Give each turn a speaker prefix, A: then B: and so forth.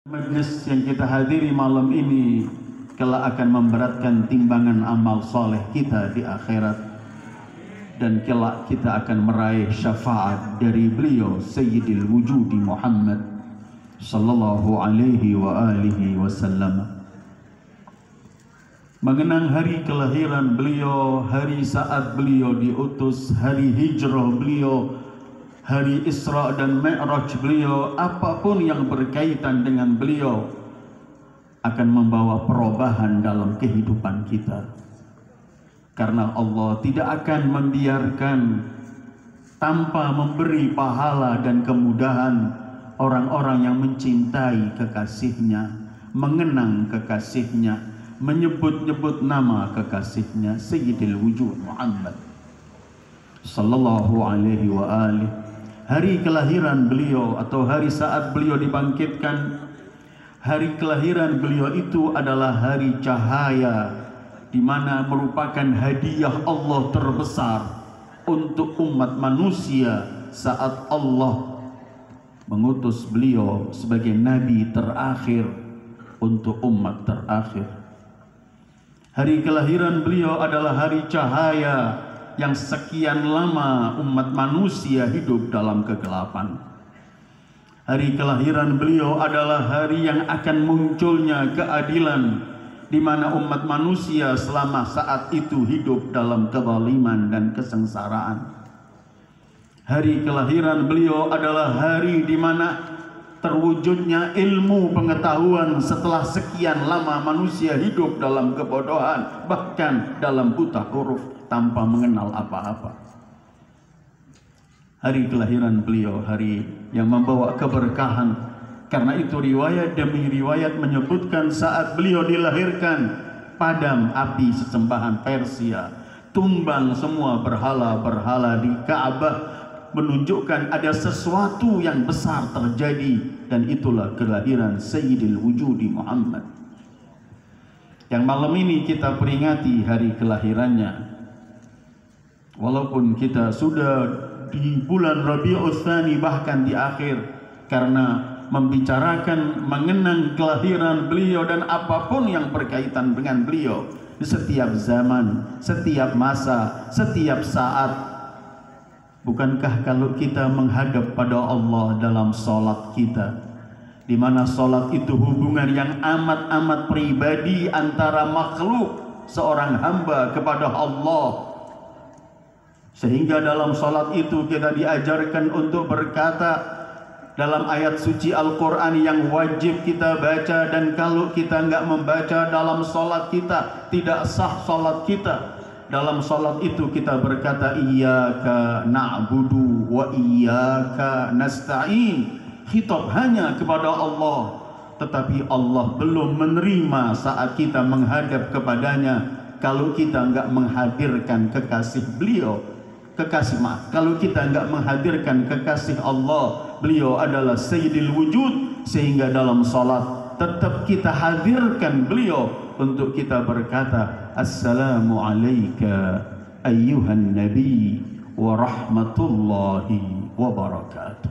A: Majlis yang kita hadiri malam ini kelak akan memberatkan timbangan amal soleh kita di akhirat, dan kelak kita akan meraih syafaat dari beliau Sayyidil Wujudi Muhammad sallallahu alaihi wa alihi wasallam. Mengenang hari kelahiran beliau, hari saat beliau diutus, hari hijrah beliau, hari Isra dan Mi'raj beliau, apapun yang berkaitan dengan beliau akan membawa perubahan dalam kehidupan kita. Karena Allah tidak akan membiarkan tanpa memberi pahala dan kemudahan orang-orang yang mencintai kekasihnya, mengenang kekasihnya, menyebut-nyebut nama kekasihnya Sayyidil Wujud Muhammad sallallahu alaihi wa alihi. Hari kelahiran beliau atau hari saat beliau dibangkitkan, hari kelahiran beliau itu adalah hari cahaya, di mana merupakan hadiah Allah terbesar untuk umat manusia saat Allah mengutus beliau sebagai nabi terakhir untuk umat terakhir. Hari kelahiran beliau adalah hari cahaya yang sekian lama umat manusia hidup dalam kegelapan. Hari kelahiran beliau adalah hari yang akan munculnya keadilan, di mana umat manusia selama saat itu hidup dalam kezaliman dan kesengsaraan. Hari kelahiran beliau adalah hari di mana terwujudnya ilmu pengetahuan setelah sekian lama manusia hidup dalam kebodohan, bahkan dalam buta huruf, tanpa mengenal apa-apa. Hari kelahiran beliau, hari yang membawa keberkahan. Karena itu riwayat demi riwayat menyebutkan saat beliau dilahirkan, padam api sesembahan Persia, tumbang semua berhala-berhala di Ka'bah, menunjukkan ada sesuatu yang besar terjadi, dan itulah kelahiran Sayyidil Wujudi Muhammad. Yang malam ini kita peringati hari kelahirannya. Walaupun kita sudah di bulan Rabiul Tsani, bahkan di akhir, karena membicarakan mengenang kelahiran beliau dan apapun yang berkaitan dengan beliau di setiap zaman, setiap masa, setiap saat. Bukankah kalau kita menghadap pada Allah dalam sholat kita, di mana sholat itu hubungan yang amat-amat pribadi antara makhluk seorang hamba kepada Allah, sehingga dalam sholat itu kita diajarkan untuk berkata dalam ayat suci Al-Quran yang wajib kita baca, dan kalau kita enggak membaca dalam sholat kita, tidak sah sholat kita. Dalam sholat itu kita berkata iyyaka na'budu wa iyyaka nasta'in, khitab hanya kepada Allah, tetapi Allah belum menerima saat kita menghadap kepadanya kalau kita enggak menghadirkan kekasih beliau. Kalau kita enggak menghadirkan kekasih Allah, beliau adalah Sayyidil Wujud, sehingga dalam salat tetap kita hadirkan beliau untuk kita berkata assalamu alayka ayyuhan nabi wa rahmatullahi wa barakatuh.